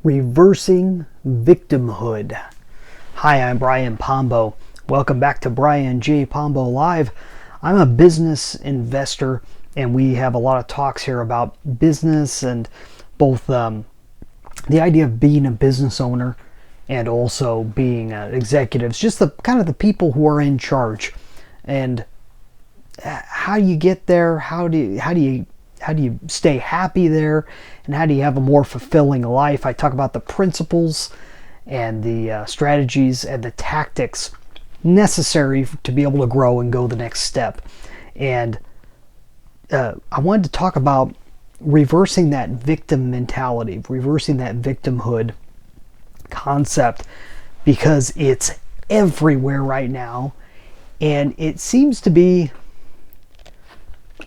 Reversing Victimhood. Hi, I'm Brian Pombo. Welcome back to Brian J. Pombo Live. I'm a business investor, and we have a lot of talks here about business and both the idea of being a business owner and also being executives, just the kind of the people who are in charge, and how you get there, how do you stay happy there, and how do you have a more fulfilling life. I talk about the principles and the strategies and the tactics necessary to be able to grow and go the next step. And I wanted to talk about reversing that victim mentality, reversing that victimhood concept, because it's everywhere right now, and it seems to be,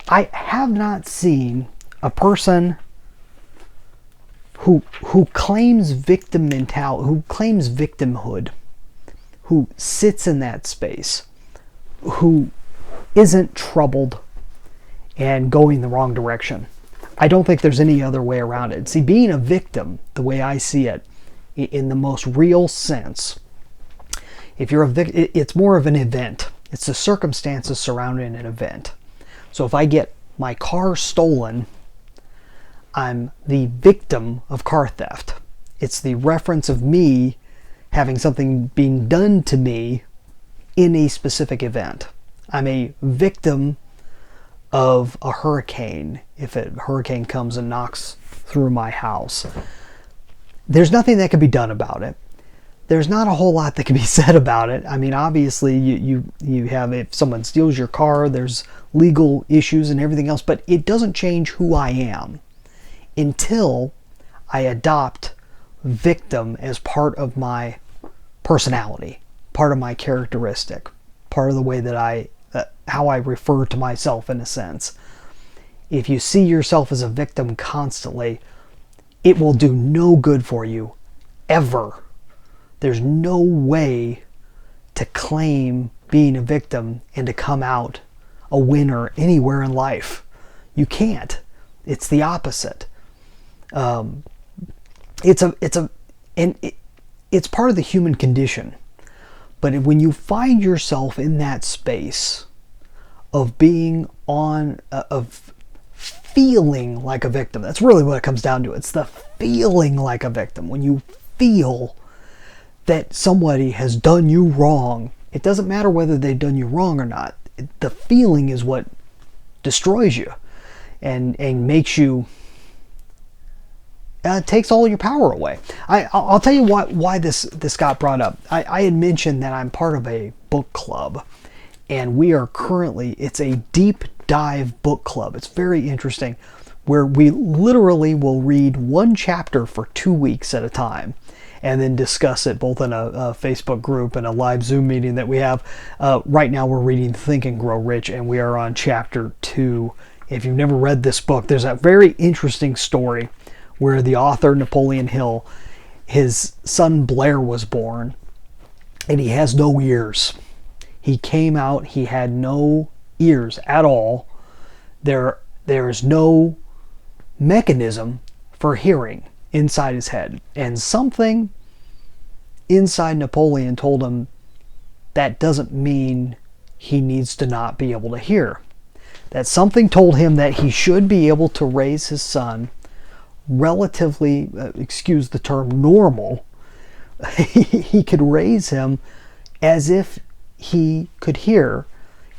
I have not seen a person who claims victim mentality, who claims victimhood, who sits in that space, who isn't troubled and going the wrong direction. I don't think there's any other way around it. See, being a victim, the way I see it, in the most real sense, if you're a victim, it's more of an event. It's the circumstances surrounding an event. So if I get my car stolen, I'm the victim of car theft. It's the reference of me having something being done to me in a specific event. I'm a victim of a hurricane. If a hurricane comes and knocks through my house, there's nothing that can be done about it. There's not a whole lot that can be said about it. I mean, obviously, you have, if someone steals your car, there's legal issues and everything else, but it doesn't change who I am until I adopt victim as part of my personality, part of my characteristic, part of the way that how I refer to myself, in a sense. If you see yourself as a victim constantly, it will do no good for you, ever. There's no way to claim being a victim and to come out a winner anywhere in life. You can't. It's the opposite. It's part of the human condition. But when you find yourself in that space of being of feeling like a victim, that's really what it comes down to. It's the feeling like a victim. When you feel that somebody has done you wrong, it doesn't matter whether they've done you wrong or not. The feeling is what destroys you and makes you, takes all your power away. I'll tell you why this got brought up. I had mentioned that I'm part of a book club, and we are currently, it's a deep dive book club. It's very interesting, where we literally will read one chapter for 2 weeks at a time, and then discuss it both in a Facebook group and a live Zoom meeting that we have. Right now we're reading Think and Grow Rich, and we are on chapter 2. If you've never read this book, there's a very interesting story where the author, Napoleon Hill, his son Blair was born, and he has no ears. He came out, he had no ears at all. There's no mechanism for hearing inside his head. And something inside Napoleon told him that doesn't mean he needs to not be able to hear. That something told him that he should be able to raise his son relatively, excuse the term, normal. He could raise him as if he could hear,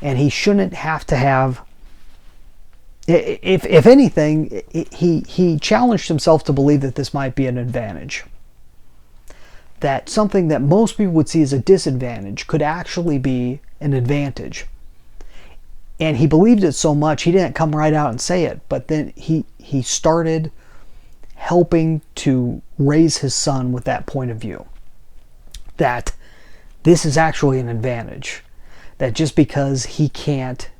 and he shouldn't have to have, if anything, he challenged himself to believe that this might be an advantage. That something that most people would see as a disadvantage could actually be an advantage. And he believed it so much, he didn't come right out and say it, but then he started helping to raise his son with that point of view. That this is actually an advantage. That just because he can't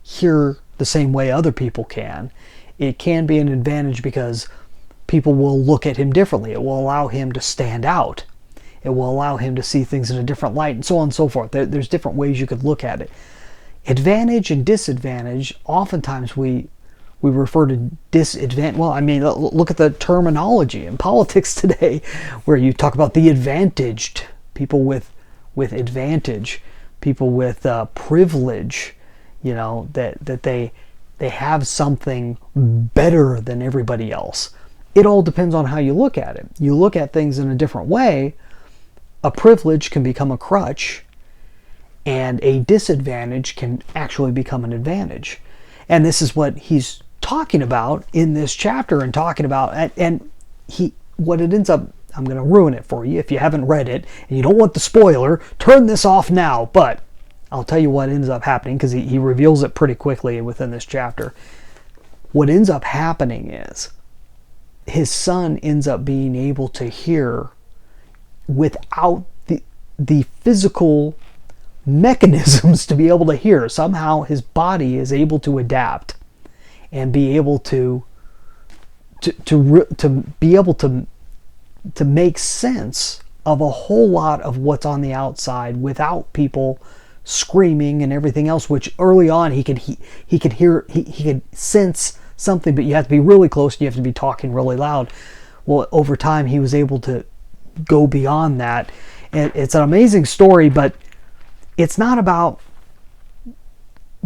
hear the same way other people can, it can be an advantage because people will look at him differently. It will allow him to stand out. It will allow him to see things in a different light, and so on and so forth. There's different ways you could look at it. Advantage and disadvantage, oftentimes we We refer to disadvantage. Well, I mean, look at the terminology in politics today, where you talk about the advantaged, people with advantage, people with privilege. You know, that they have something better than everybody else. It all depends on how you look at it. You look at things in a different way. A privilege can become a crutch, and a disadvantage can actually become an advantage. And this is what he's talking about in this chapter, and talking about, and what it ends up, I'm going to ruin it for you if you haven't read it and you don't want the spoiler. Turn this off now. But I'll tell you what ends up happening, because he reveals it pretty quickly within this chapter. What ends up happening is his son ends up being able to hear without the physical mechanisms to be able to hear. Somehow his body is able to adapt and be able to be able to make sense of a whole lot of what's on the outside without people screaming and everything else, which early on he could hear, he could sense something, but you have to be really close and you have to be talking really loud. Well, over time he was able to go beyond that. And it's an amazing story, but it's not about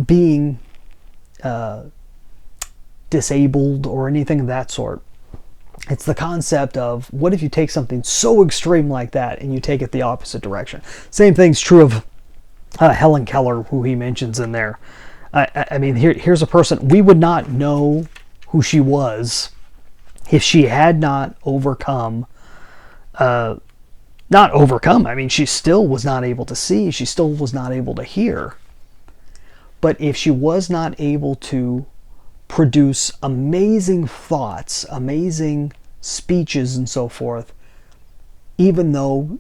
being disabled or anything of that sort. It's the concept of, what if you take something so extreme like that and you take it the opposite direction? Same thing's true of Helen Keller, who he mentions in there. I mean, here's a person, we would not know who she was if she had not overcome, I mean, she still was not able to see, she still was not able to hear. But if she was not able to produce amazing thoughts, amazing speeches and so forth, even though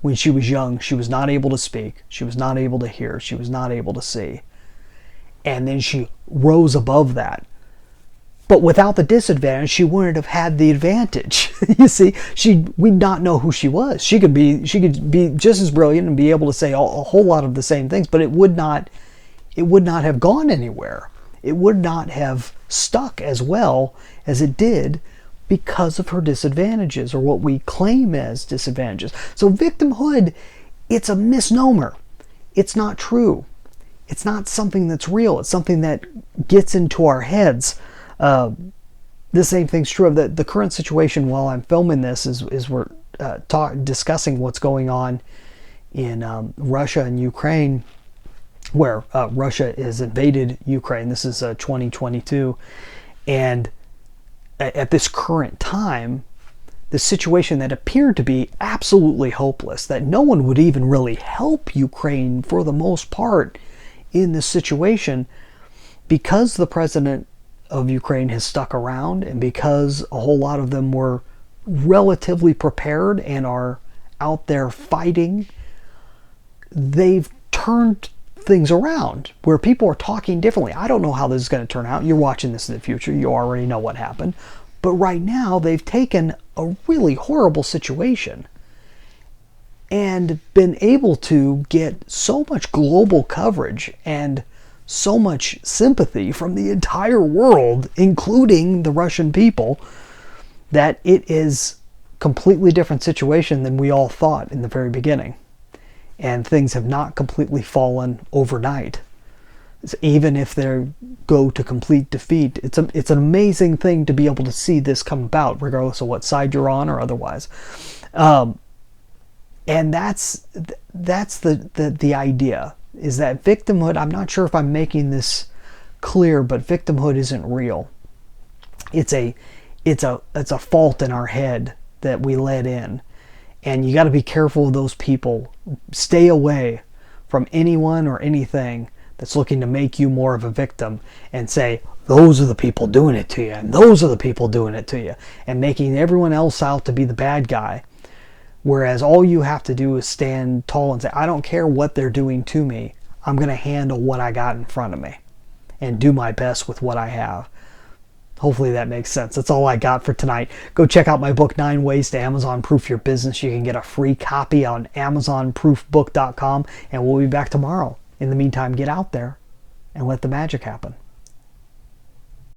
when she was young she was not able to speak, she was not able to hear, she was not able to see, and then she rose above that. But without the disadvantage, she wouldn't have had the advantage. You see, we'd not know who she was. She could be just as brilliant and be able to say a whole lot of the same things, but it would not have gone anywhere. It would not have stuck as well as it did because of her disadvantages, or what we claim as disadvantages. So victimhood, it's a misnomer. It's not true. It's not something that's real. It's something that gets into our heads. The same thing's true of the current situation while I'm filming this is we're discussing what's going on in Russia and Ukraine, where Russia has invaded Ukraine. This is 2022, and at this current time, the situation that appeared to be absolutely hopeless, that no one would even really help Ukraine for the most part in this situation, because the president of Ukraine has stuck around, and because a whole lot of them were relatively prepared and are out there fighting, they've turned things around where people are talking differently. I don't know how this is going to turn out. You're watching this in the future. You already know what happened. But right now, they've taken a really horrible situation and been able to get so much global coverage and so much sympathy from the entire world, including the Russian people, that it is a completely different situation than we all thought in the very beginning. And things have not completely fallen overnight. Even if they go to complete defeat, it's an amazing thing to be able to see this come about, regardless of what side you're on or otherwise. And that's the idea, is that victimhood, I'm not sure if I'm making this clear, but victimhood isn't real. It's a fault in our head that we let in. And you got to be careful of those people. Stay away from anyone or anything that's looking to make you more of a victim and say, those are the people doing it to you, and those are the people doing it to you, and making everyone else out to be the bad guy. Whereas all you have to do is stand tall and say, I don't care what they're doing to me. I'm going to handle what I got in front of me and do my best with what I have. Hopefully that makes sense. That's all I got for tonight. Go check out my book, 9 Ways to Amazon Proof Your Business. You can get a free copy on AmazonProofBook.com, and we'll be back tomorrow. In the meantime, get out there and let the magic happen.